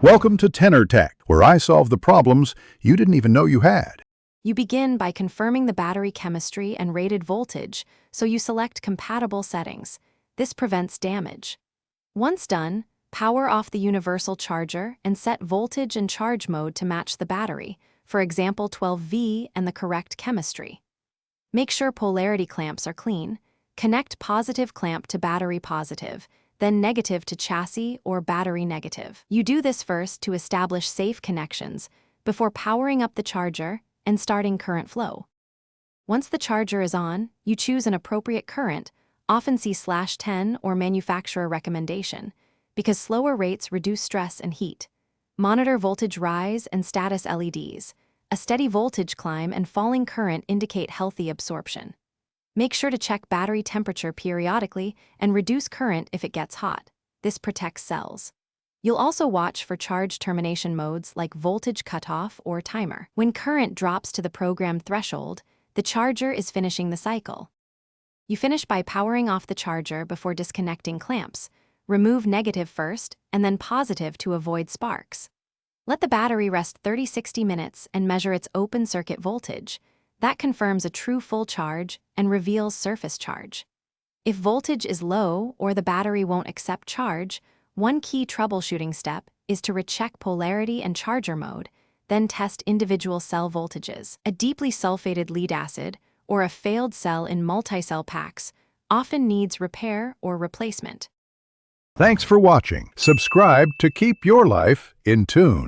Welcome to Tenor Tech, where I solve the problems you didn't even know you had. You begin by confirming the battery chemistry and rated voltage, so you select compatible settings. This prevents damage. Once done, power off the universal charger and set voltage and charge mode to match the battery, for example 12V and the correct chemistry. Make sure polarity clamps are clean. Connect positive clamp to battery positive, then negative to chassis or battery negative. You do this first to establish safe connections before powering up the charger and starting current flow. Once the charger is on, you choose an appropriate current, often see /10 or manufacturer recommendation, because slower rates reduce stress and heat. Monitor voltage rise and status LEDs. A steady voltage climb and falling current indicate healthy absorption. Make sure to check battery temperature periodically and reduce current if it gets hot. This protects cells. You'll also watch for charge termination modes like voltage cutoff or timer. When current drops to the programmed threshold, the charger is finishing the cycle. You finish by powering off the charger before disconnecting clamps. Remove negative first and then positive to avoid sparks. Let the battery rest 30-60 minutes and measure its open circuit voltage. That confirms a true full charge and reveals surface charge. If voltage is low or the battery won't accept charge, one key troubleshooting step is to recheck polarity and charger mode, then test individual cell voltages. A deeply sulfated lead acid or a failed cell in multi-cell packs often needs repair or replacement. Thanks for watching. Subscribe to keep your life in tune.